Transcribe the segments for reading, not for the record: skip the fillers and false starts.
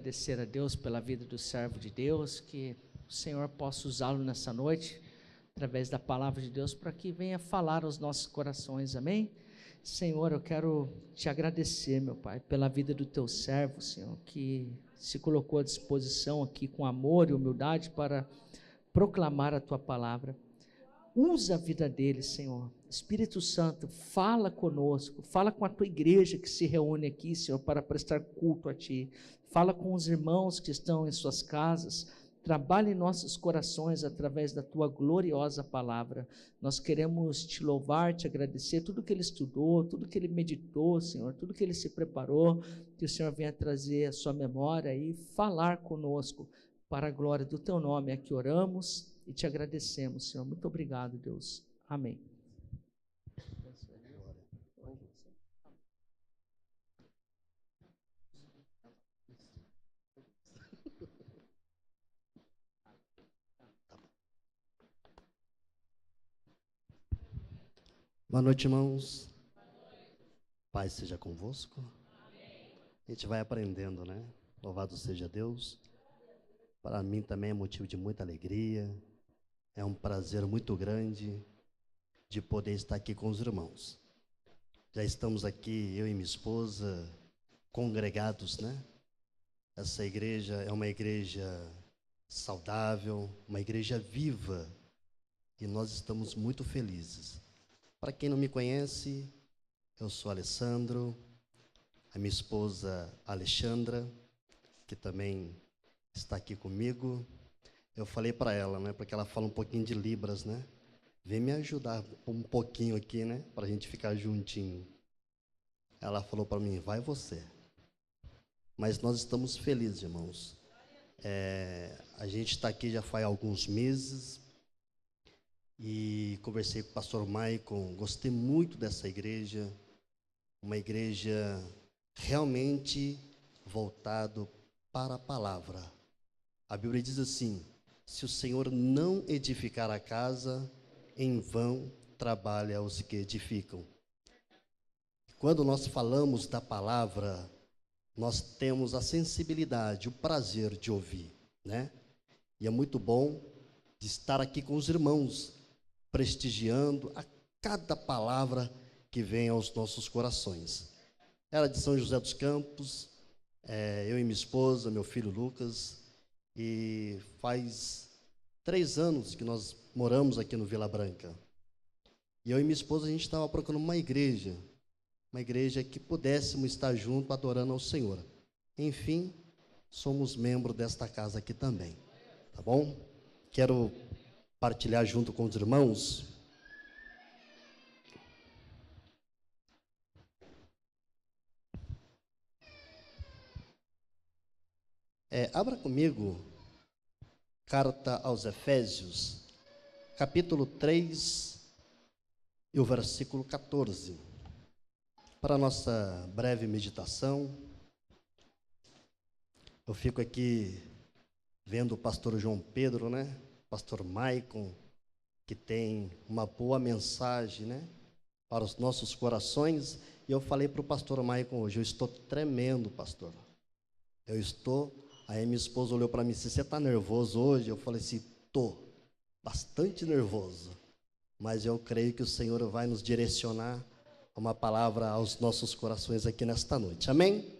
Agradecer a Deus pela vida do servo de Deus, que o Senhor possa usá-lo nessa noite, através da palavra de Deus, para que venha falar aos nossos corações, amém? Senhor, eu quero te agradecer, meu Pai, pela vida do teu servo, Senhor, que se colocou à disposição aqui com amor e humildade para proclamar a tua palavra. Usa a vida dele, Senhor. Espírito Santo, fala conosco, fala com a tua igreja que se reúne aqui, Senhor, para prestar culto a ti. Fala com os irmãos que estão em suas casas. Trabalhe em nossos corações através da tua gloriosa palavra. Nós queremos te louvar, te agradecer, tudo que ele estudou, tudo que ele meditou, Senhor, tudo que ele se preparou, que o Senhor venha trazer a sua memória e falar conosco para a glória do teu nome. Aqui oramos e te agradecemos, Senhor. Muito obrigado, Deus. Amém. Boa noite, irmãos. Paz seja convosco. A gente vai aprendendo, né? Louvado seja Deus. Para mim também é motivo de muita alegria. É um prazer muito grande de poder estar aqui com os irmãos. Já estamos aqui, eu e minha esposa, congregados, né? Essa igreja é uma igreja saudável, uma igreja viva. E nós estamos muito felizes. Para quem não me conhece, eu sou Alessandro, a minha esposa Alexandra, que também está aqui comigo. Eu falei para ela, né, porque ela fala um pouquinho de Libras, né? Vem me ajudar um pouquinho aqui, né, para a gente ficar juntinho. Ela falou para mim, vai você. Mas nós estamos felizes, irmãos. A gente está aqui já faz alguns meses. E conversei com o pastor Maicon, gostei muito dessa igreja, uma igreja realmente voltada para a palavra. A Bíblia diz assim, se o Senhor não edificar a casa, em vão trabalha os que edificam. Quando nós falamos da palavra, nós temos a sensibilidade, o prazer de ouvir, né? E é muito bom de estar aqui com os irmãos, prestigiando a cada palavra que vem aos nossos corações. Era de São José dos Campos, eu e minha esposa, meu filho Lucas, e faz 3 anos que nós moramos aqui no Vila Branca. E eu e minha esposa, a gente estava procurando uma igreja que pudéssemos estar junto adorando ao Senhor. Enfim, somos membros desta casa aqui também, tá bom? Quero partilhar junto com os irmãos. Abra comigo, carta aos Efésios, capítulo 3 e o versículo 14. Para a nossa breve meditação, eu fico aqui vendo o pastor João Pedro, né? Pastor Maicon, que tem uma boa mensagem, né, para os nossos corações. E eu falei para o pastor Maicon hoje, eu estou tremendo, pastor. Aí minha esposa olhou para mim e disse, você está nervoso hoje? Eu falei assim, estou bastante nervoso. Mas eu creio que o Senhor vai nos direcionar uma palavra aos nossos corações aqui nesta noite. Amém?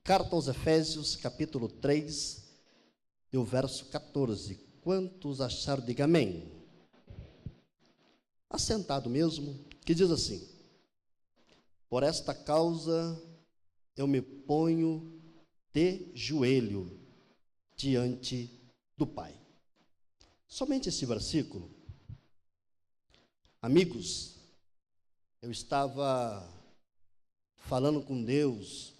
Carta aos Efésios, capítulo 3 e o verso 14. Quantos acharam? Diga amém. Assentado mesmo, que diz assim, por esta causa eu me ponho de joelho diante do Pai. Somente esse versículo. Amigos, eu estava falando com Deus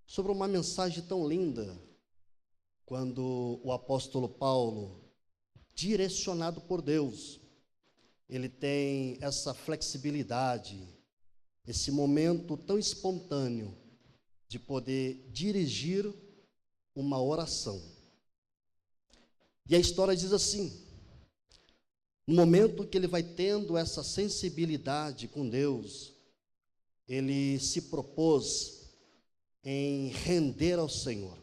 sobre uma mensagem tão linda, quando o apóstolo Paulo, direcionado por Deus, ele tem essa flexibilidade, esse momento tão espontâneo de poder dirigir uma oração. E a história diz assim, no momento que ele vai tendo essa sensibilidade com Deus, ele se propôs em render ao Senhor.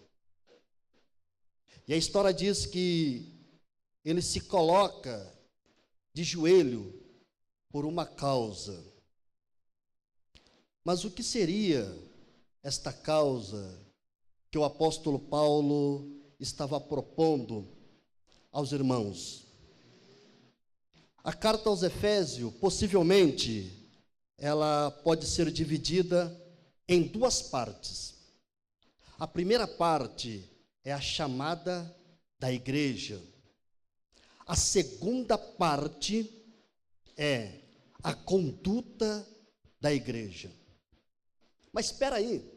E a história diz que ele se coloca de joelho por uma causa. Mas o que seria esta causa que o apóstolo Paulo estava propondo aos irmãos? A carta aos Efésios, possivelmente, ela pode ser dividida em duas partes. A primeira parte é a chamada da igreja. A segunda parte é a conduta da igreja. Mas espera aí,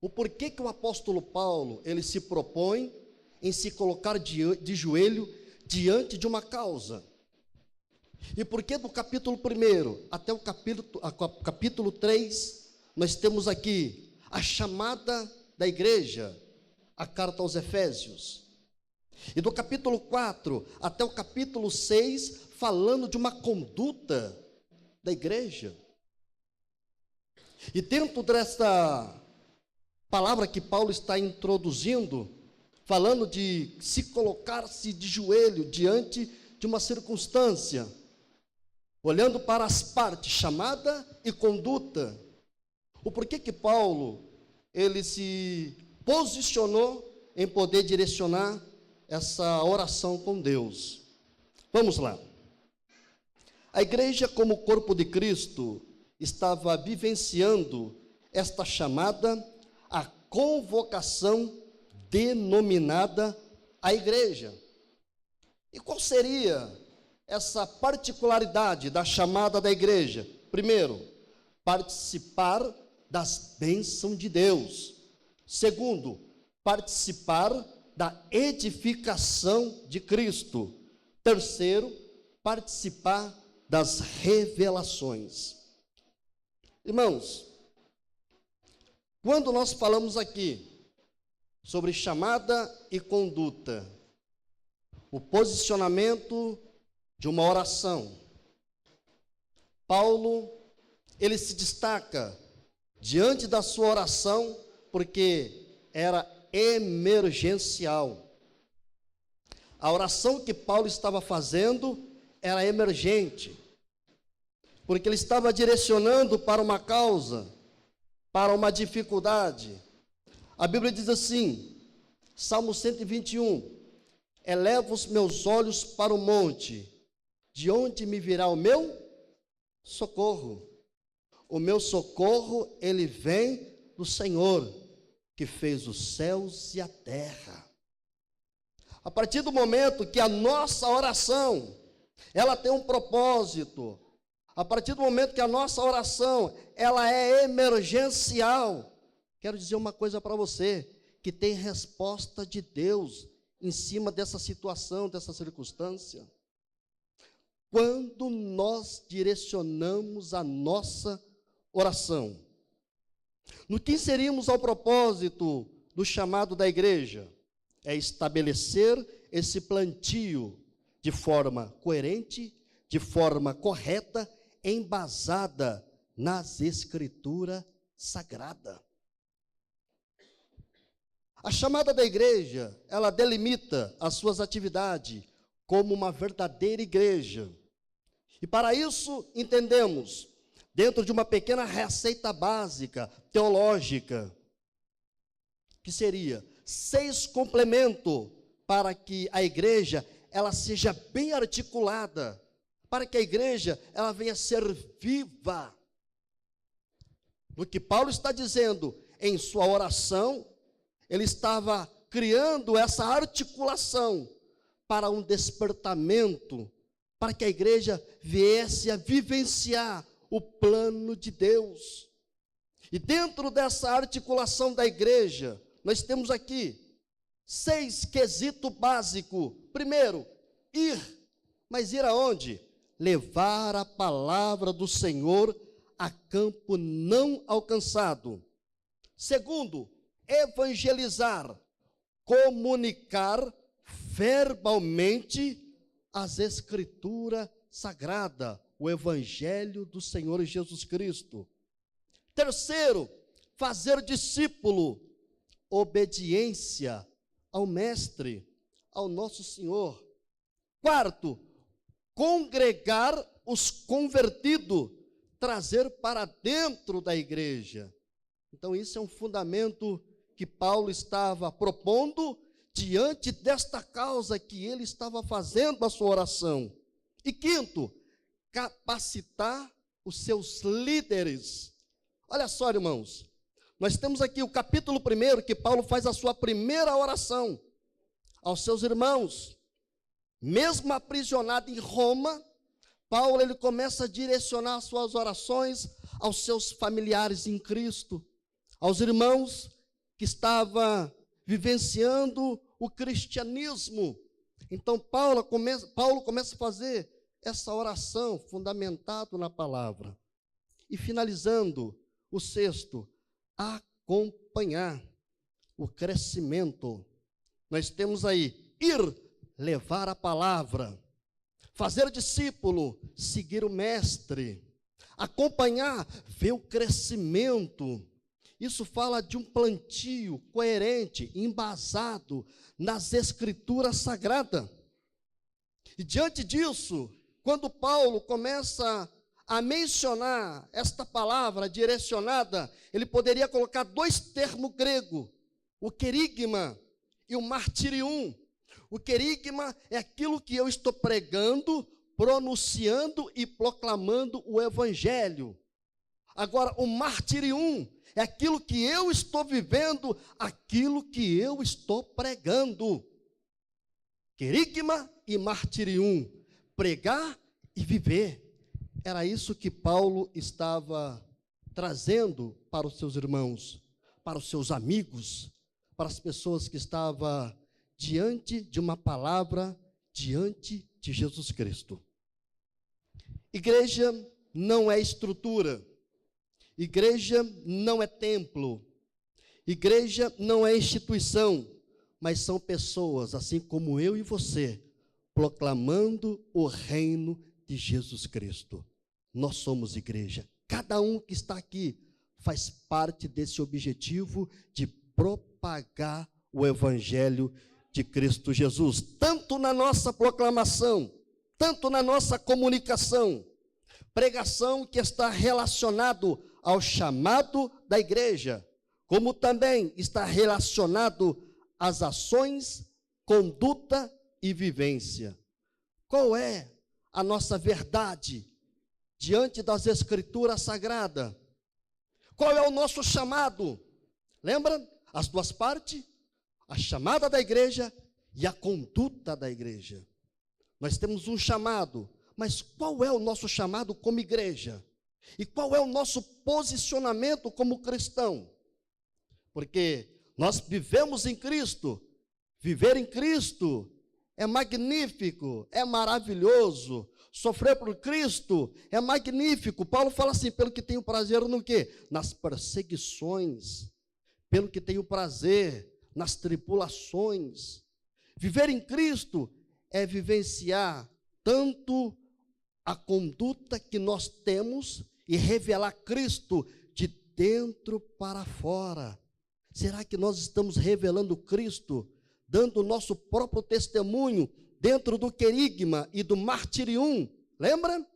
o porquê que o apóstolo Paulo, ele se propõe em se colocar de joelho diante de uma causa? E por que do capítulo 1 até o capítulo 3, nós temos aqui a chamada da igreja, a carta aos Efésios. E do capítulo 4 até o capítulo 6, falando de uma conduta da igreja. E dentro desta palavra que Paulo está introduzindo, falando de se colocar-se de joelho diante de uma circunstância, olhando para as partes, chamada e conduta. O porquê que Paulo, ele se posicionou em poder direcionar essa oração com Deus? Vamos lá. A igreja, como corpo de Cristo, estava vivenciando esta chamada, a convocação denominada a igreja. E qual seria essa particularidade da chamada da igreja? Primeiro, participar das bênçãos de Deus. Segundo, participar da edificação de Cristo. Terceiro, participar das revelações. Irmãos, quando nós falamos aqui sobre chamada e conduta, o posicionamento de uma oração, Paulo, ele se destaca diante da sua oração porque era emergencial. A oração que Paulo estava fazendo era emergente, porque ele estava direcionando para uma causa, para uma dificuldade. A Bíblia diz assim, Salmo 121, eleva os meus olhos para o monte, de onde me virá o meu socorro? O meu socorro, ele vem do Senhor, que fez os céus e a terra. A partir do momento que a nossa oração, ela tem um propósito, a partir do momento que a nossa oração, ela é emergencial, quero dizer uma coisa para você, que tem resposta de Deus em cima dessa situação, dessa circunstância. Quando nós direcionamos a nossa oração, no que inserimos ao propósito do chamado da igreja, é estabelecer esse plantio de forma coerente, de forma correta, embasada nas Escrituras Sagradas. A chamada da igreja, ela delimita as suas atividades como uma verdadeira igreja. E para isso, entendemos, dentro de uma pequena receita básica, teológica, que seria 6 complementos para que a igreja, ela seja bem articulada, para que a igreja, ela venha a ser viva. No que Paulo está dizendo em sua oração, ele estava criando essa articulação para um despertamento, para que a igreja viesse a vivenciar o plano de Deus. E dentro dessa articulação da igreja, nós temos aqui 6 quesitos básicos. Primeiro, ir. Mas ir aonde? Levar a palavra do Senhor a campo não alcançado. Segundo, evangelizar, comunicar verbalmente as Escrituras Sagradas, o Evangelho do Senhor Jesus Cristo. Terceiro, fazer discípulo, obediência ao Mestre, ao nosso Senhor. Quarto, congregar os convertidos, trazer para dentro da igreja. Então, isso é um fundamento que Paulo estava propondo diante desta causa que ele estava fazendo a sua oração. E quinto, capacitar os seus líderes. Olha só, irmãos, nós temos aqui o capítulo 1, que Paulo faz a sua primeira oração aos seus irmãos. Mesmo aprisionado em Roma, Paulo ele começa a direcionar suas orações aos seus familiares em Cristo, aos irmãos que estavam vivenciando o cristianismo. Então Paulo começa a fazer essa oração fundamentado na palavra. E finalizando, o sexto, acompanhar o crescimento. Nós temos aí, ir, levar a palavra, fazer discípulo, seguir o mestre, acompanhar, ver o crescimento. Isso fala de um plantio coerente, embasado nas escrituras sagradas. E diante disso, quando Paulo começa a mencionar esta palavra direcionada, ele poderia colocar dois termos gregos, o querigma e o martirium. O querigma é aquilo que eu estou pregando, pronunciando e proclamando o evangelho. Agora, o martirium é aquilo que eu estou vivendo, aquilo que eu estou pregando. Querigma e martirium, pregar e viver. Era isso que Paulo estava trazendo para os seus irmãos, para os seus amigos, para as pessoas que estavam diante de uma palavra, diante de Jesus Cristo. Igreja não é estrutura, igreja não é templo, igreja não é instituição, mas são pessoas, assim como eu e você, proclamando o reino de Jesus Cristo. Nós somos igreja. Cada um que está aqui faz parte desse objetivo de propagar o evangelho de Cristo Jesus, tanto na nossa proclamação, tanto na nossa comunicação, pregação que está relacionado ao chamado da igreja, como também está relacionado às ações, conduta e vivência. Qual é a nossa verdade diante das escrituras sagradas? Qual é o nosso chamado? Lembra as duas partes? A chamada da igreja e a conduta da igreja. Nós temos um chamado, mas qual é o nosso chamado como igreja? E qual é o nosso posicionamento como cristão? Porque nós vivemos em Cristo. Viver em Cristo é magnífico, é maravilhoso. Sofrer por Cristo é magnífico. Paulo fala assim, pelo que tenho prazer no quê? Nas perseguições, pelo que tenho prazer nas tribulações. Viver em Cristo é vivenciar tanto a conduta que nós temos e revelar Cristo de dentro para fora. Será que nós estamos revelando Cristo, dando o nosso próprio testemunho dentro do querigma e do martirium? Lembra?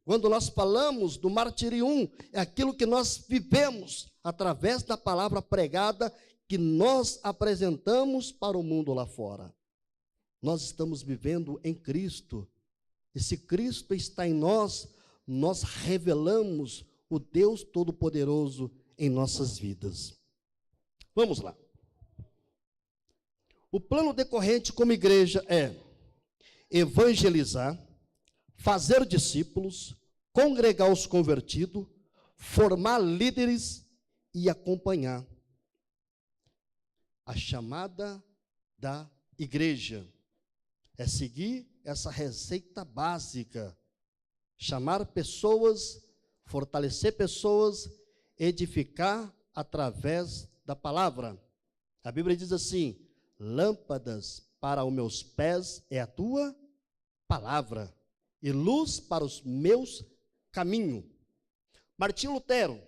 Quando nós falamos do martirium, é aquilo que nós vivemos através da palavra pregada que nós apresentamos para o mundo lá fora. Nós estamos vivendo em Cristo. E se Cristo está em nós, nós revelamos o Deus Todo-Poderoso em nossas vidas. Vamos lá. O plano decorrente como igreja é evangelizar, fazer discípulos, congregar os convertidos, formar líderes e acompanhar a chamada da igreja. É seguir essa receita básica, chamar pessoas, fortalecer pessoas, edificar através da palavra. A Bíblia diz assim, lâmpadas para os meus pés é a tua palavra, e luz para os meus caminhos. Martinho Lutero,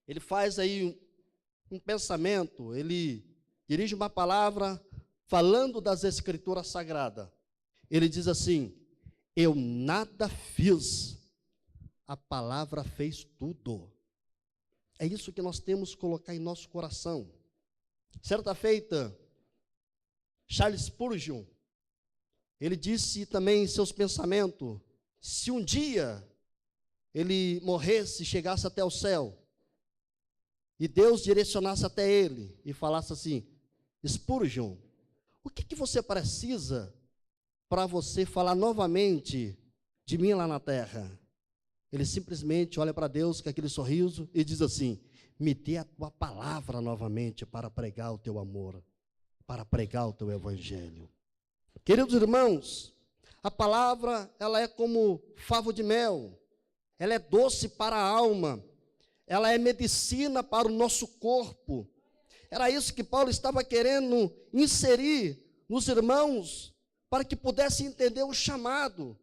ele faz aí um pensamento, ele dirige uma palavra falando das Escrituras Sagradas. Ele diz assim: eu nada fiz, a palavra fez tudo. É isso que nós temos que colocar em nosso coração. Certa feita, Charles Spurgeon, ele disse também em seus pensamentos, se um dia ele morresse, chegasse até o céu, e Deus direcionasse até ele e falasse assim: Spurgeon, o que você precisa para você falar novamente de mim lá na terra? Ele simplesmente olha para Deus com aquele sorriso e diz assim: me dê a tua palavra novamente para pregar o teu amor, para pregar o teu evangelho. Queridos irmãos, a palavra, ela é como favo de mel, ela é doce para a alma, ela é medicina para o nosso corpo. Era isso que Paulo estava querendo inserir nos irmãos, para que pudessem entender o chamado,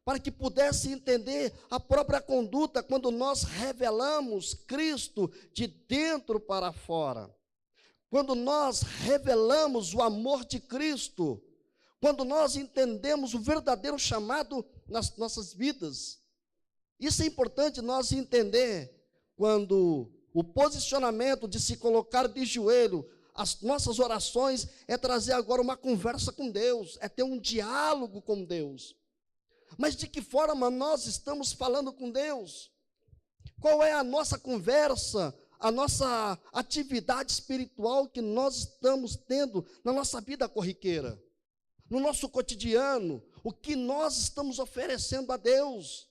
para que pudessem entender a própria conduta quando nós revelamos Cristo de dentro para fora. Quando nós revelamos o amor de Cristo, quando nós entendemos o verdadeiro chamado nas nossas vidas. Isso é importante nós entender quando o posicionamento de se colocar de joelho, as nossas orações é trazer agora uma conversa com Deus, é ter um diálogo com Deus. Mas de que forma nós estamos falando com Deus? Qual é a nossa conversa, a nossa atividade espiritual que nós estamos tendo na nossa vida corriqueira? No nosso cotidiano, o que nós estamos oferecendo a Deus?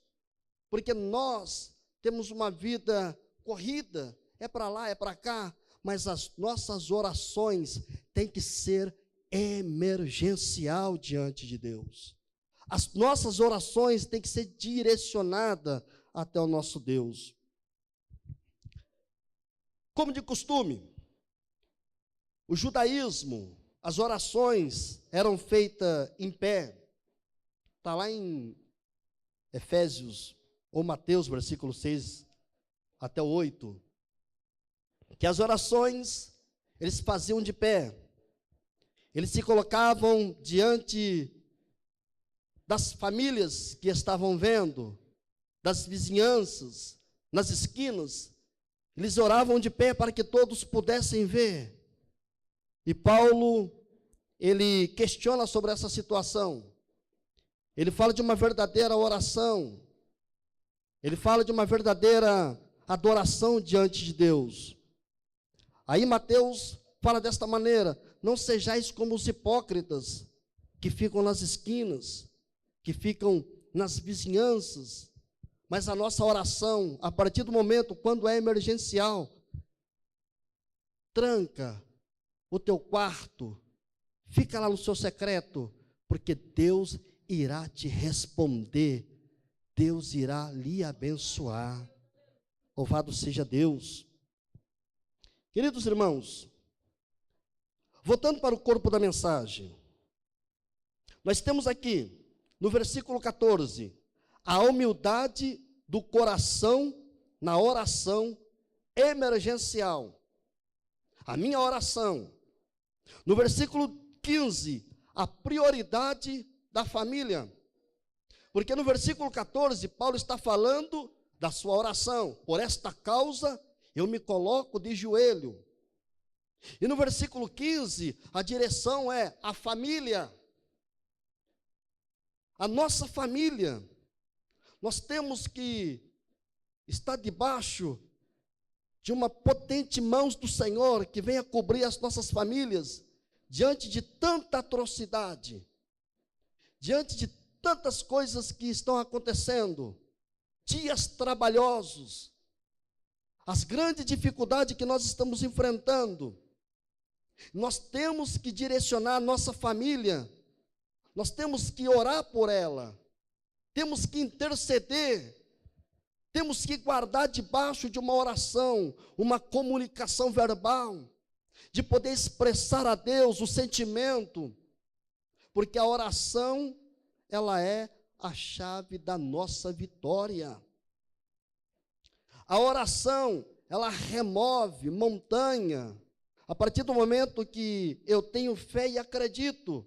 Porque nós temos uma vida corrida, é para lá, é para cá, mas as nossas orações têm que ser emergencial diante de Deus. As nossas orações têm que ser direcionadas até o nosso Deus. Como de costume, o judaísmo, as orações eram feitas em pé. Está lá em Efésios ou Mateus, versículo 6 até o 8. Que as orações, eles faziam de pé. Eles se colocavam diante das famílias que estavam vendo, das vizinhanças, nas esquinas. Eles oravam de pé para que todos pudessem ver. E Paulo, ele questiona sobre essa situação. Ele fala de uma verdadeira oração. Ele fala de uma verdadeira adoração diante de Deus. Aí Mateus fala desta maneira: não sejais como os hipócritas, que ficam nas esquinas, que ficam nas vizinhanças. Mas a nossa oração, a partir do momento quando é emergencial, tranca o teu quarto, fica lá no seu secreto, porque Deus irá te responder, Deus irá lhe abençoar. Louvado seja Deus. Queridos irmãos, voltando para o corpo da mensagem, nós temos aqui, no versículo 14, a humildade do coração na oração emergencial. A minha oração. No versículo 15, a prioridade da família. Porque no versículo 14, Paulo está falando da sua oração. Por esta causa, eu me coloco de joelho. E no versículo 15, a direção é a família. A nossa família. Nós temos que estar debaixo de uma potente mão do Senhor que venha cobrir as nossas famílias diante de tanta atrocidade, diante de tantas coisas que estão acontecendo, dias trabalhosos, as grandes dificuldades que nós estamos enfrentando. Nós temos que direcionar a nossa família, nós temos que orar por ela, temos que interceder, temos que guardar debaixo de uma oração, uma comunicação verbal, de poder expressar a Deus o sentimento, porque a oração, ela é a chave da nossa vitória. A oração, ela remove montanha, A partir do momento que eu tenho fé e acredito,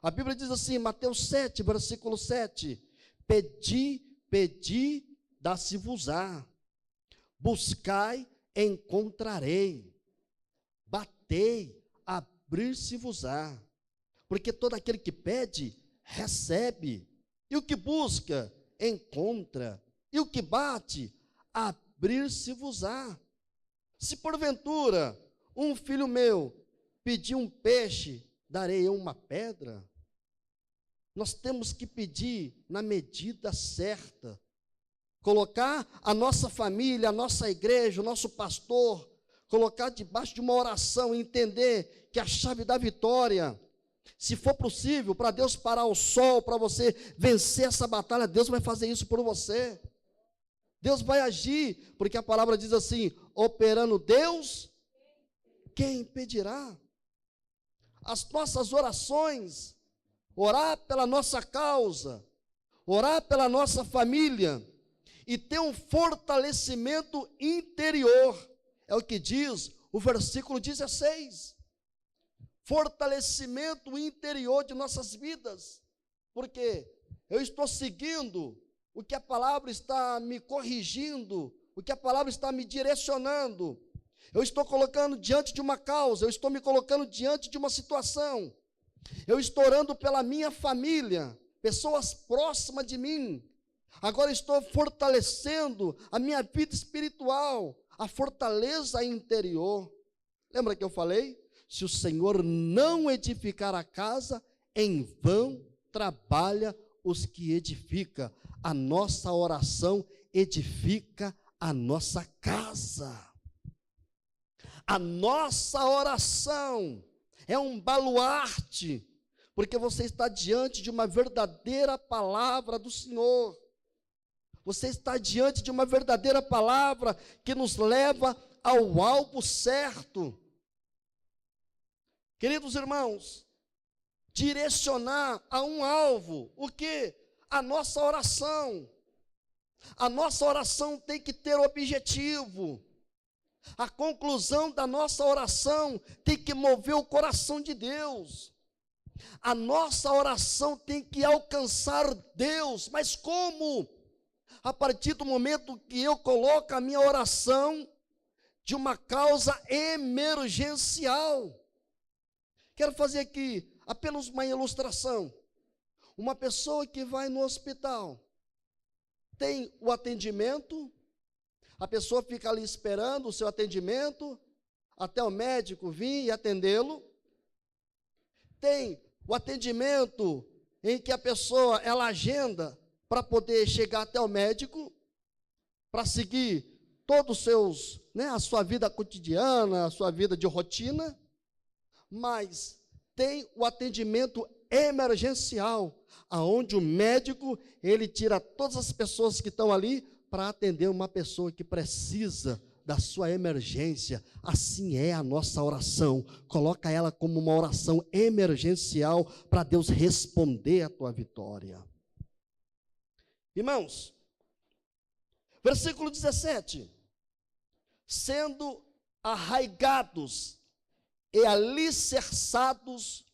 a Bíblia diz assim, Mateus 7, versículo 7, pedi, dá-se-vos-á, buscai, encontrarei, batei, abrir-se-vos-á, porque todo aquele que pede, recebe, e o que busca, encontra, e o que bate, abrir-se-vos-á. Se porventura um filho meu pedir um peixe, darei eu uma pedra? Nós temos que pedir na medida certa, colocar a nossa família, a nossa igreja, o nosso pastor, colocar debaixo de uma oração e entender que a chave da vitória, se for possível, para Deus parar o sol, para você vencer essa batalha, Deus vai fazer isso por você. Deus vai agir, porque a palavra diz assim, operando Deus, quem impedirá? As nossas orações, orar pela nossa causa, orar pela nossa família, e ter um fortalecimento interior, é o que diz o versículo 16, fortalecimento interior de nossas vidas, porque eu estou seguindo o que a palavra está me corrigindo, o que a palavra está me direcionando, eu estou colocando diante de uma causa, eu estou me colocando diante de uma situação, eu estou orando pela minha família, pessoas próximas de mim, agora estou fortalecendo a minha vida espiritual, a fortaleza interior. Lembra que eu falei? Se o Senhor não edificar a casa, em vão trabalha os que edificam. A nossa oração edifica a nossa casa. A nossa oração é um baluarte, porque você está diante de uma verdadeira palavra do Senhor. Você está diante de uma verdadeira palavra que nos leva ao alvo certo. Queridos irmãos, direcionar a um alvo, o que? A nossa oração. A nossa oração tem que ter objetivo. A conclusão da nossa oração tem que mover o coração de Deus. A nossa oração tem que alcançar Deus, mas como? A partir do momento que eu coloco a minha oração de uma causa emergencial. Quero fazer aqui apenas uma ilustração. Uma pessoa que vai no hospital, tem o atendimento, a pessoa fica ali esperando o seu atendimento, até o médico vir e atendê-lo. Tem o atendimento em que a pessoa, ela agenda para poder chegar até o médico, para seguir todos os seus, a sua vida cotidiana, a sua vida de rotina, mas tem o atendimento emergencial, aonde o médico, ele tira todas as pessoas que estão ali para atender uma pessoa que precisa da sua emergência. Assim é a nossa oração, coloca ela como uma oração emergencial para Deus responder a tua vitória. Irmãos, versículo 17, sendo arraigados e alicerçados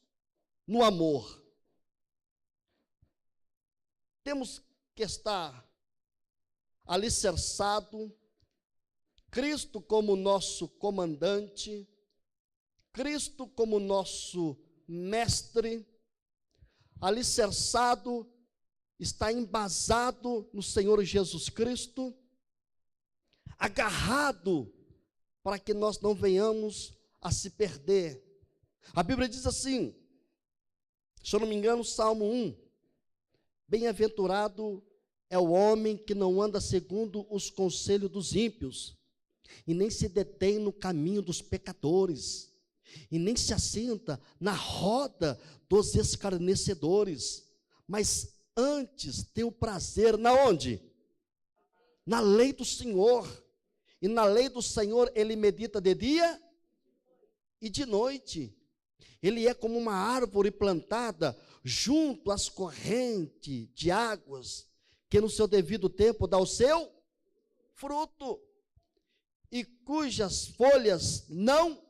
no amor. Temos que estar alicerçado, Cristo como nosso comandante, Cristo como nosso mestre, alicerçado, está embasado no Senhor Jesus Cristo, agarrado para que nós não venhamos a se perder. A Bíblia diz assim, se eu não me engano, Salmo 1, bem-aventurado é o homem que não anda segundo os conselhos dos ímpios, e nem se detém no caminho dos pecadores, e nem se assenta na roda dos escarnecedores, mas antes tem o prazer, na onde? Na lei do Senhor, e na lei do Senhor ele medita de dia e de noite. Ele é como uma árvore plantada junto às correntes de águas, que no seu devido tempo dá o seu fruto, e cujas folhas não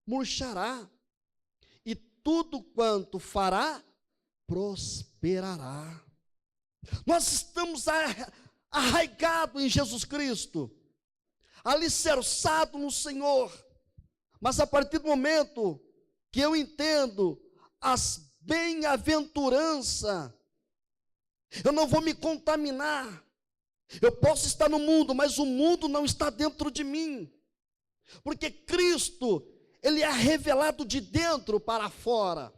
murchará, e tudo quanto fará, prosperará. Nós estamos arraigados em Jesus Cristo, alicerçado no Senhor, mas a partir do momento que eu entendo as bem-aventuranças, eu não vou me contaminar. Eu posso estar no mundo, mas o mundo não está dentro de mim, porque Cristo, Ele é revelado de dentro para fora.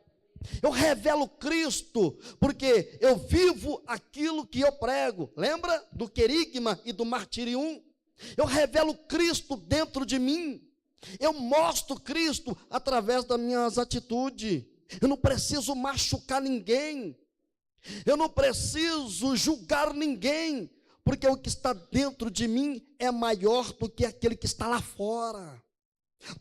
Eu revelo Cristo, porque eu vivo aquilo que eu prego. Lembra do querigma e do martírio? Eu revelo Cristo dentro de mim. Eu mostro Cristo através das minhas atitudes. Eu não preciso machucar ninguém. Eu não preciso julgar ninguém, porque o que está dentro de mim é maior do que aquele que está lá fora.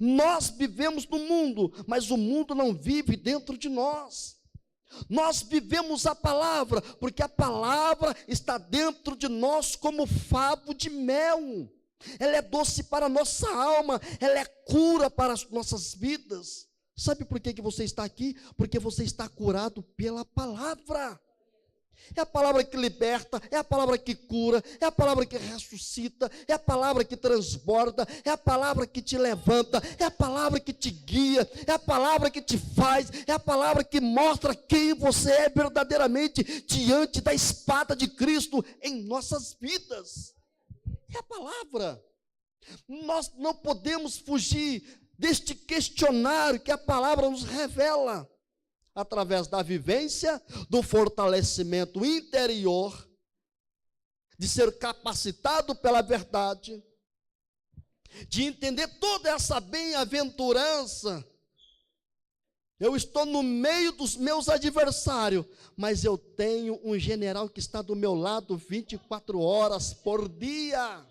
Nós vivemos no mundo, mas o mundo não vive dentro de nós. Nós vivemos a palavra, porque a palavra está dentro de nós como favo de mel. Ela é doce para a nossa alma, ela é cura para as nossas vidas. Sabe por que você está aqui? Porque você está curado pela palavra. É a palavra que liberta, é a palavra que cura, é a palavra que ressuscita, é a palavra que transborda, é a palavra que te levanta, é a palavra que te guia, é a palavra que te faz, é a palavra que mostra quem você é verdadeiramente diante da espada de Cristo em nossas vidas. É a palavra. Nós não podemos fugir deste questionário que a palavra nos revela, através da vivência, do fortalecimento interior, de ser capacitado pela verdade, de entender toda essa bem-aventurança. Eu estou no meio dos meus adversários, mas eu tenho um general que está do meu lado 24 horas por dia.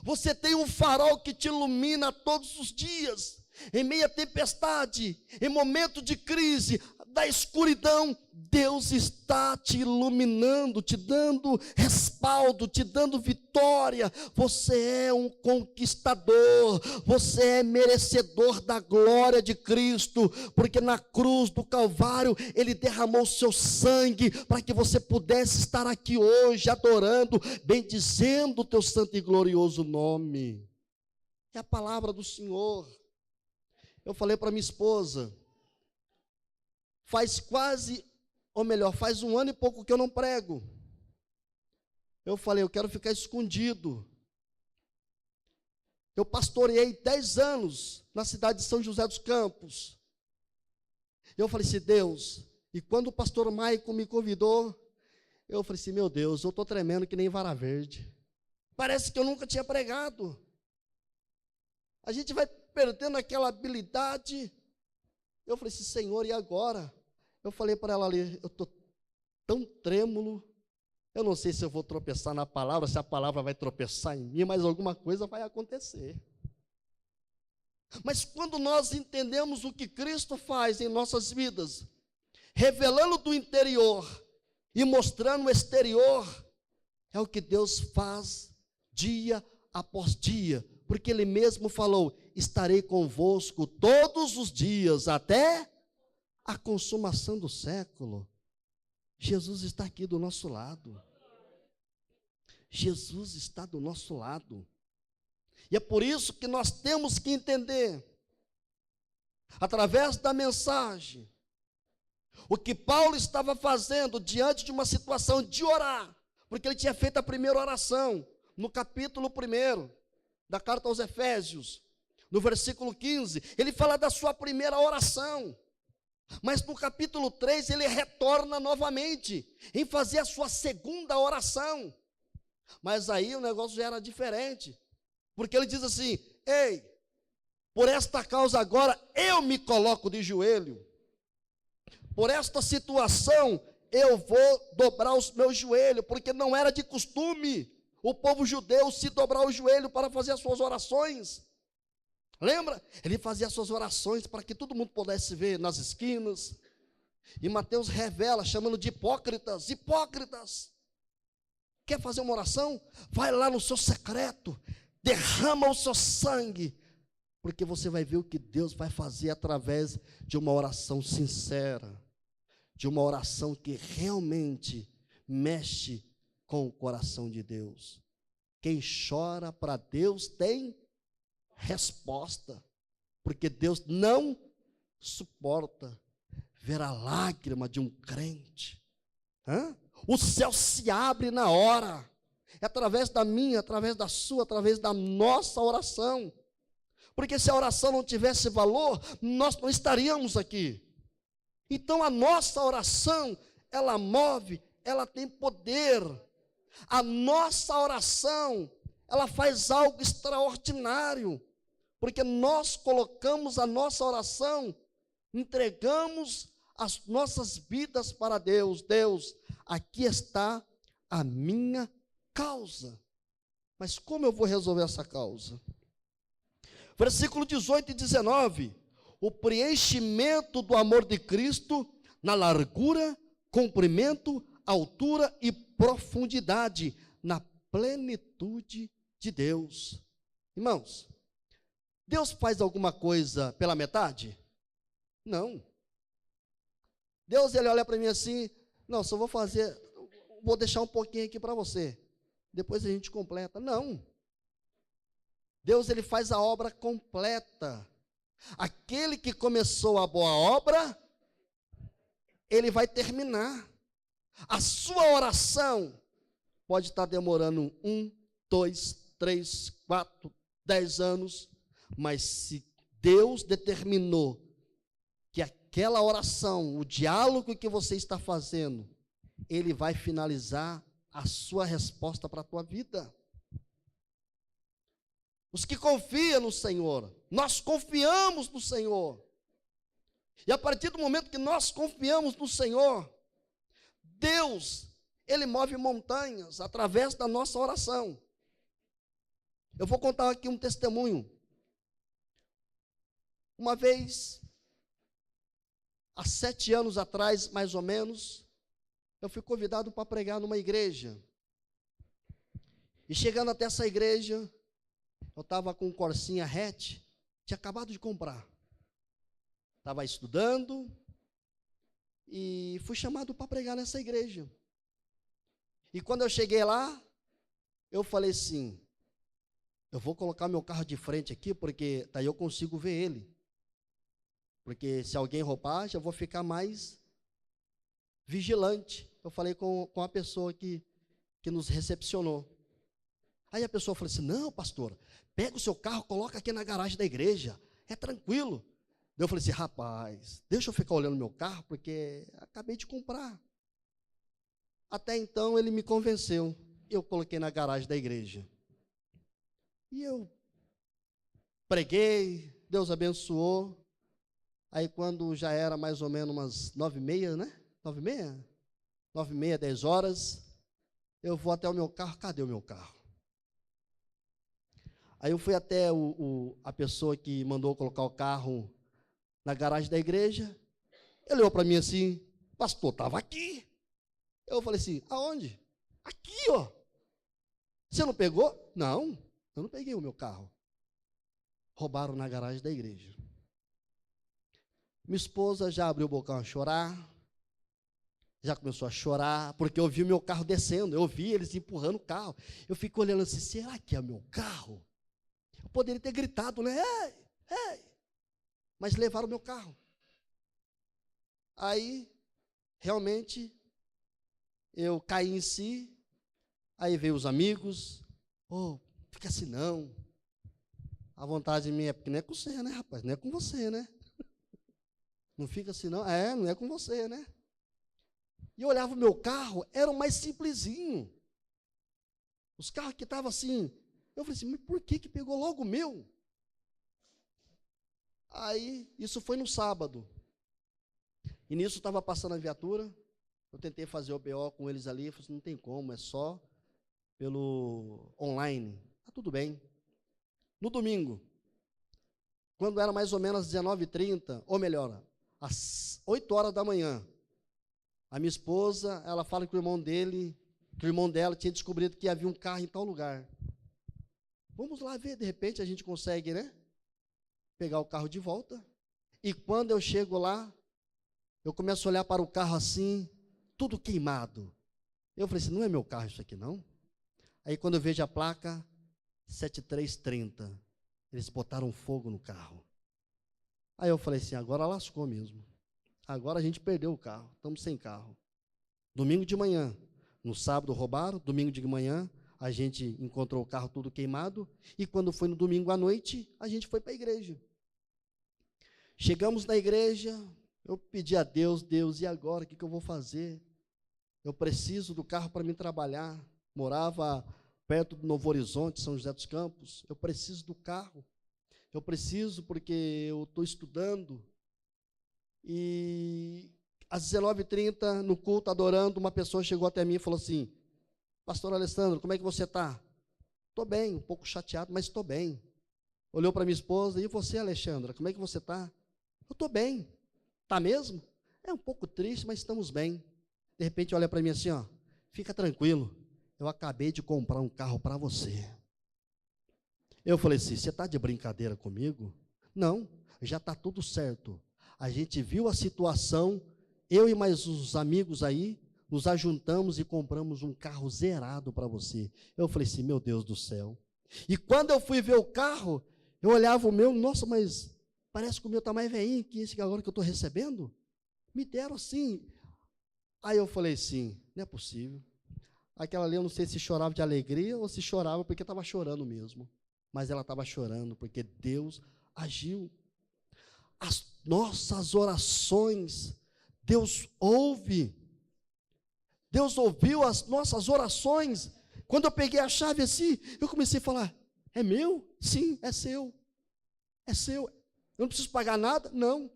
Você tem um farol que te ilumina todos os dias. Em meia tempestade, em momento de crise, da escuridão, Deus está te iluminando, te dando respaldo, te dando vitória. Você é um conquistador, você é merecedor da glória de Cristo, porque na cruz do Calvário, Ele derramou o seu sangue, para que você pudesse estar aqui hoje, adorando, bendizendo o teu santo e glorioso nome. É a palavra do Senhor. Eu falei para minha esposa, faz um ano e pouco que eu não prego. Eu falei, eu quero ficar escondido. Eu pastoreei 10 anos na cidade de São José dos Campos. Eu falei assim, Deus, e quando o pastor Maicon me convidou, eu falei assim, meu Deus, eu estou tremendo que nem vara verde. Parece que eu nunca tinha pregado. A gente vai perdendo aquela habilidade. Eu falei assim, Senhor, e agora? Eu falei para ela ali, eu estou tão trêmulo, eu não sei se eu vou tropeçar na palavra, se a palavra vai tropeçar em mim, mas alguma coisa vai acontecer. Mas quando nós entendemos o que Cristo faz em nossas vidas, revelando do interior e mostrando o exterior, é o que Deus faz dia após dia, porque Ele mesmo falou, estarei convosco todos os dias, até a consumação do século. Jesus está aqui do nosso lado. Jesus está do nosso lado. E é por isso que nós temos que entender, através da mensagem, o que Paulo estava fazendo diante de uma situação de orar, porque ele tinha feito a primeira oração, no capítulo 1 da carta aos Efésios, no versículo 15, ele fala da sua primeira oração, mas no capítulo 3 ele retorna novamente, em fazer a sua segunda oração, mas aí o negócio já era diferente, porque ele diz assim, ei, por esta causa agora eu me coloco de joelho, por esta situação eu vou dobrar os meus joelhos, porque não era de costume o povo judeu se dobrar o joelho para fazer as suas orações. Lembra? Ele fazia as suas orações para que todo mundo pudesse ver nas esquinas. E Mateus revela, chamando de hipócritas. Hipócritas! Quer fazer uma oração? Vai lá no seu secreto, derrama o seu sangue, porque você vai ver o que Deus vai fazer através de uma oração sincera, de uma oração que realmente mexe com o coração de Deus. Quem chora para Deus tem resposta, porque Deus não suporta ver a lágrima de um crente. O céu se abre na hora, é através da minha, através da sua, através da nossa oração, porque se a oração não tivesse valor, nós não estaríamos aqui. Então a nossa oração, ela move, ela tem poder. A nossa oração, ela faz algo extraordinário, porque nós colocamos a nossa oração, entregamos as nossas vidas para Deus. Deus, aqui está a minha causa. Mas como eu vou resolver essa causa? Versículo 18 e 19. O preenchimento do amor de Cristo na largura, comprimento, altura e profundidade, na plenitude de Deus. Irmãos, Deus faz alguma coisa pela metade? Não. Deus, ele olha para mim assim, não, só vou deixar um pouquinho aqui para você, depois a gente completa. Não. Deus, ele faz a obra completa. Aquele que começou a boa obra, ele vai terminar. A sua oração pode estar demorando 1, 2, 3, 4, 10 anos, mas se Deus determinou que aquela oração, o diálogo que você está fazendo, ele vai finalizar a sua resposta para a tua vida. Os que confiam no Senhor, nós confiamos no Senhor. E a partir do momento que nós confiamos no Senhor, Deus, ele move montanhas através da nossa oração. Eu vou contar aqui um testemunho. Uma vez, há 7 anos atrás, mais ou menos, eu fui convidado para pregar numa igreja. E chegando até essa igreja, eu estava com um Corsinha hatch, tinha acabado de comprar. Estava estudando e fui chamado para pregar nessa igreja. E quando eu cheguei lá, eu falei assim, eu vou colocar meu carro de frente aqui, porque daí eu consigo ver ele. Porque se alguém roubar, já vou ficar mais vigilante. Eu falei com a pessoa que nos recepcionou. Aí a pessoa falou assim, não, pastor, pega o seu carro, coloca aqui na garagem da igreja, é tranquilo. Eu falei assim, rapaz, deixa eu ficar olhando meu carro, porque acabei de comprar. Até então ele me convenceu, eu coloquei na garagem da igreja. E eu preguei, Deus abençoou. Aí quando já era mais ou menos umas 9h30, né? 9h30? 9h30, 10 horas, eu vou até o meu carro, cadê o meu carro? Aí eu fui até a pessoa que mandou colocar o carro na garagem da igreja. Ele olhou para mim assim, pastor, estava aqui. Eu falei assim, aonde? Aqui, ó. Você não pegou? Não, eu não peguei o meu carro. Roubaram na garagem da igreja. Minha esposa já abriu o bocão a chorar. Já começou a chorar, porque eu vi o meu carro descendo. Eu vi eles empurrando o carro. Eu fico olhando assim, será que é meu carro? Eu poderia ter gritado, né? Ei, ei. Mas levaram o meu carro. Aí, realmente, eu caí em si. Aí veio os amigos. Fica assim não. A vontade minha é porque não é com você, né, rapaz? Não é com você, né? Não fica assim não. Não é com você, né? E eu olhava o meu carro, era o mais simplesinho. Os carros que estavam assim. Eu falei assim, mas por que pegou logo o meu? Aí, isso foi no sábado. E nisso estava passando a viatura. Eu tentei fazer o BO com eles ali. Eu falei assim, não tem como, é só pelo online. Tá tudo bem. No domingo, quando era mais ou menos 19h30, ou melhor, às 8 horas da manhã, a minha esposa, ela fala que o irmão dela tinha descobrido que havia um carro em tal lugar. Vamos lá ver, de repente a gente consegue, né? pegar o carro de volta. E quando eu chego lá, eu começo a olhar para o carro assim, tudo queimado. Eu falei assim, não é meu carro isso aqui não? Aí quando eu vejo a placa, 7330, eles botaram fogo no carro. Aí eu falei assim, agora lascou mesmo. Agora a gente perdeu o carro, estamos sem carro. Domingo de manhã, no sábado roubaram, domingo de manhã a gente encontrou o carro tudo queimado, e quando foi no domingo à noite, a gente foi para a igreja. Chegamos na igreja, eu pedi a Deus, Deus, e agora, o que eu vou fazer? Eu preciso do carro para me trabalhar. Morava perto do Novo Horizonte, São José dos Campos, eu preciso do carro. Eu preciso porque eu estou estudando. E às 19h30, no culto, adorando, uma pessoa chegou até mim e falou assim, pastor Alessandro, como é que você está? Estou bem, um pouco chateado, mas estou bem. Olhou para minha esposa, e você, Alexandra, como é que você está? Eu estou bem. Está mesmo? É um pouco triste, mas estamos bem. De repente olha para mim assim, ó, fica tranquilo, eu acabei de comprar um carro para você. Eu falei assim, você está de brincadeira comigo? Não, já está tudo certo. A gente viu a situação, eu e mais uns amigos aí, nos ajuntamos e compramos um carro zerado para você. Eu falei assim, meu Deus do céu. E quando eu fui ver o carro, eu olhava o meu, nossa, mas parece que o meu está mais velhinho que esse agora que eu estou recebendo. Me deram assim. Aí eu falei assim, não é possível. Aquela ali eu não sei se chorava de alegria ou se chorava porque estava chorando mesmo. Mas ela estava chorando porque Deus agiu. As nossas orações, Deus ouve. Deus ouviu as nossas orações. Quando eu peguei a chave assim, eu comecei a falar, é meu? Sim, é seu. É seu. Eu não preciso pagar nada? Não.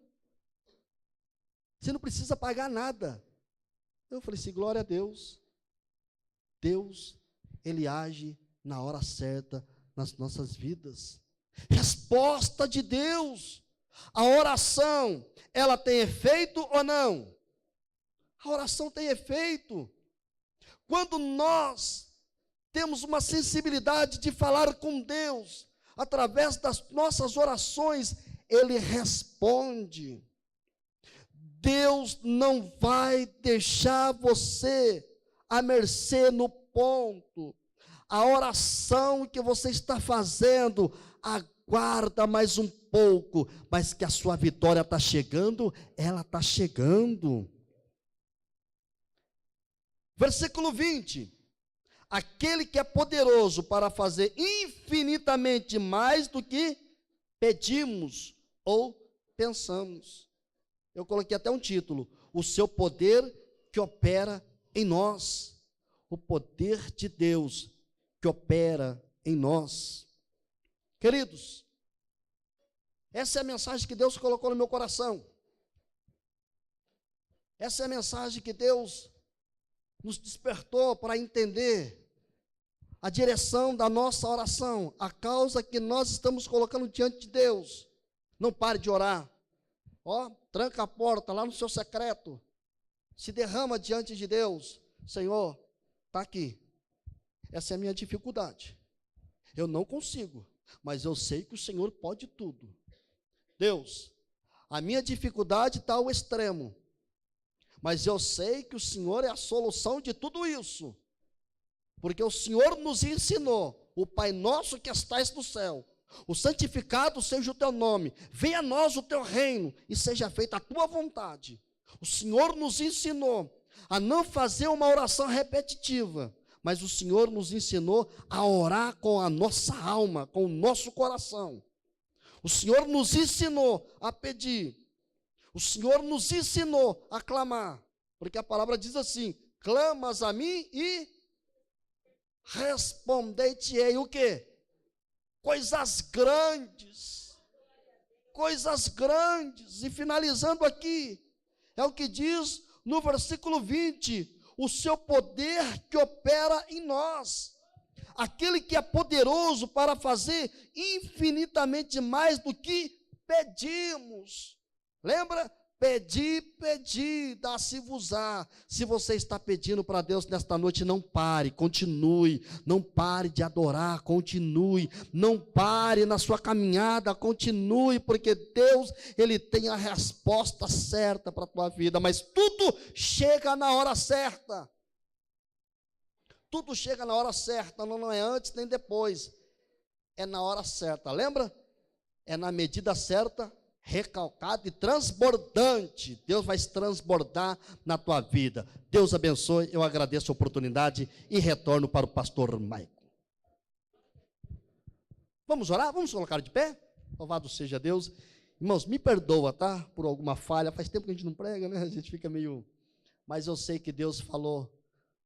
Você não precisa pagar nada. Eu falei assim, glória a Deus. Deus, Ele age na hora certa nas nossas vidas. Resposta de Deus. A oração, ela tem efeito ou não? A oração tem efeito. Quando nós temos uma sensibilidade de falar com Deus, através das nossas orações, Ele responde. Deus não vai deixar você à mercê no ponto. A oração que você está fazendo, aguarda mais um pouco, mas que a sua vitória está chegando, ela está chegando. Versículo 20. Aquele que é poderoso para fazer infinitamente mais do que pedimos ou pensamos. Eu coloquei até um título, o seu poder que opera em nós. O poder de Deus que opera em nós. Queridos, essa é a mensagem que Deus colocou no meu coração. Essa é a mensagem que Deus nos despertou para entender a direção da nossa oração, a causa que nós estamos colocando diante de Deus. Não pare de orar. Ó, tranca a porta lá no seu secreto. Se derrama diante de Deus. Senhor, está aqui. Essa é a minha dificuldade. Eu não consigo, mas eu sei que o Senhor pode tudo. Deus, a minha dificuldade está ao extremo, mas eu sei que o Senhor é a solução de tudo isso, porque o Senhor nos ensinou, o Pai nosso que estais no céu, o santificado seja o teu nome, venha a nós o teu reino, e seja feita a tua vontade. O Senhor nos ensinou a não fazer uma oração repetitiva, mas o Senhor nos ensinou a orar com a nossa alma, com o nosso coração. O Senhor nos ensinou a pedir. O Senhor nos ensinou a clamar, porque a palavra diz assim, clamas a mim e respondei-te-ei o quê? Coisas grandes, e finalizando aqui, é o que diz no versículo 20, o seu poder que opera em nós, aquele que é poderoso para fazer infinitamente mais do que pedimos. Lembra? Pedi, dá-se-vos-á. Se você está pedindo para Deus nesta noite, não pare, continue, não pare de adorar, continue, não pare na sua caminhada, continue, porque Deus, Ele tem a resposta certa para a tua vida, mas tudo chega na hora certa. Tudo chega na hora certa, não é antes nem depois, é na hora certa, lembra? É na medida certa, recalcado e transbordante. Deus vai se transbordar na tua vida. Deus abençoe, eu agradeço a oportunidade e retorno para o pastor Maico. Vamos orar? Vamos colocar de pé? Louvado seja Deus. Irmãos, me perdoa, tá? Por alguma falha, faz tempo que a gente não prega, né? A gente fica meio... Mas eu sei que Deus falou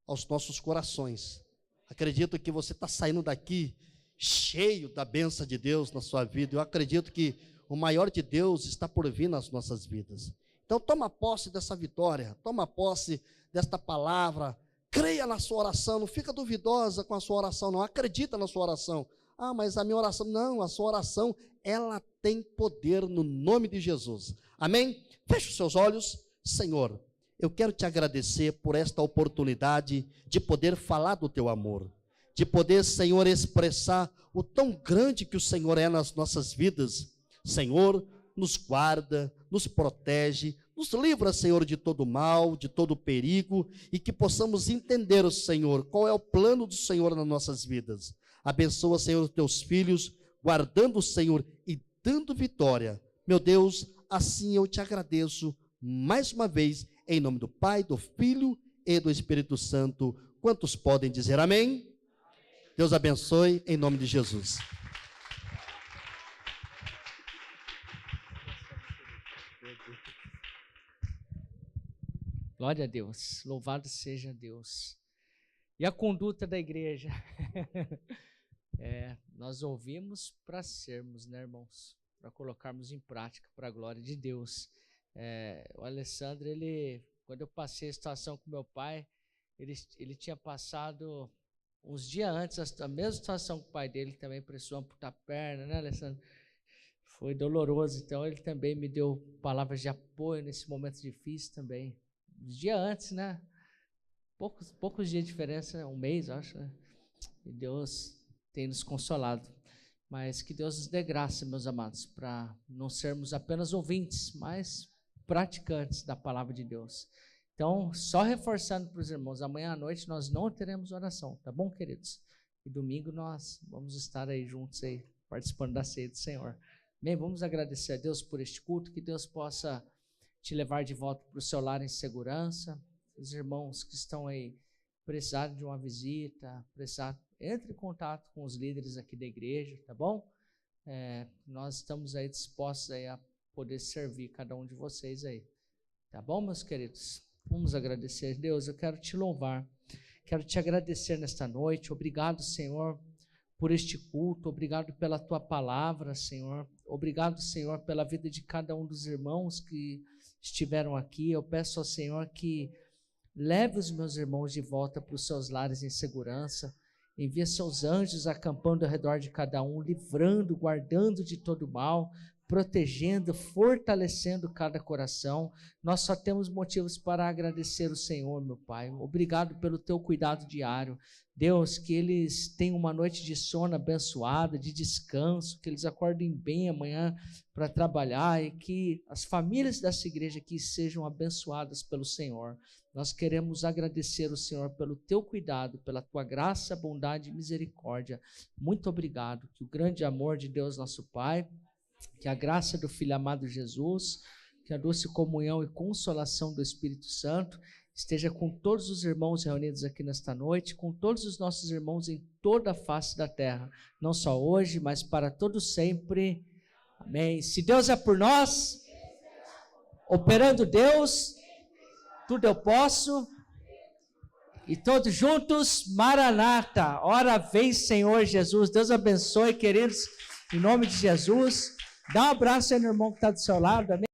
aos nossos corações. Acredito que você está saindo daqui cheio da bênção de Deus na sua vida. Eu acredito que o maior de Deus está por vir nas nossas vidas. Então toma posse dessa vitória, toma posse desta palavra, creia na sua oração, não fica duvidosa com a sua oração, não acredita na sua oração. Ah, mas a minha oração, não, a sua oração, ela tem poder no nome de Jesus. Amém? Feche os seus olhos. Senhor, eu quero te agradecer por esta oportunidade de poder falar do teu amor, de poder, Senhor, expressar o tão grande que o Senhor é nas nossas vidas. Senhor, nos guarda, nos protege, nos livra, Senhor, de todo mal, de todo perigo, e que possamos entender, Senhor, qual é o plano do Senhor nas nossas vidas. Abençoa, Senhor, os teus filhos, guardando, Senhor, e dando vitória. Meu Deus, assim eu te agradeço mais uma vez, em nome do Pai, do Filho e do Espírito Santo. Quantos podem dizer amém? Deus abençoe, em nome de Jesus. Glória a Deus, louvado seja Deus. E a conduta da igreja? Nós ouvimos para sermos, né, irmãos? Para colocarmos em prática para a glória de Deus. O Alessandro, quando eu passei a situação com meu pai, ele tinha passado uns dias antes a mesma situação com o pai dele, que também precisou amputar a perna, né, Alessandro? Foi doloroso, então ele também me deu palavras de apoio nesse momento difícil também. Um dia antes, né? Poucos dias de diferença, um mês, acho, né? E Deus tem nos consolado. Mas que Deus nos dê graça, meus amados, para não sermos apenas ouvintes, mas praticantes da palavra de Deus. Então, só reforçando para os irmãos, amanhã à noite nós não teremos oração, tá bom, queridos? E domingo nós vamos estar aí juntos, aí, participando da ceia do Senhor. Bem, vamos agradecer a Deus por este culto, que Deus possa te levar de volta para o seu lar em segurança. Os irmãos que estão aí precisarem de uma visita, entre em contato com os líderes aqui da igreja, tá bom? Nós estamos aí dispostos aí a poder servir cada um de vocês aí, tá bom, meus queridos? Vamos agradecer. Deus, eu quero te louvar, quero te agradecer nesta noite. Obrigado, Senhor, por este culto, obrigado pela tua palavra, Senhor. Obrigado, Senhor, pela vida de cada um dos irmãos que estiveram aqui. Eu peço ao Senhor que leve os meus irmãos de volta para os seus lares em segurança. Envia seus anjos acampando ao redor de cada um, livrando, guardando de todo mal, protegendo, fortalecendo cada coração. Nós só temos motivos para agradecer o Senhor, meu Pai. Obrigado pelo teu cuidado diário. Deus, que eles tenham uma noite de sono abençoada, de descanso, que eles acordem bem amanhã para trabalhar e que as famílias dessa igreja aqui sejam abençoadas pelo Senhor. Nós queremos agradecer o Senhor pelo teu cuidado, pela tua graça, bondade e misericórdia. Muito obrigado. Que o grande amor de Deus, nosso Pai, que a graça do Filho amado Jesus, que a doce comunhão e consolação do Espírito Santo esteja com todos os irmãos reunidos aqui nesta noite, com todos os nossos irmãos em toda a face da terra, não só hoje, mas para todos sempre. Amém. Se Deus é por nós, operando Deus, tudo eu posso. E todos juntos, Maranata, ora vem Senhor Jesus. Deus abençoe, queridos, em nome de Jesus. Dá um abraço aí no irmão que está do seu lado, amém?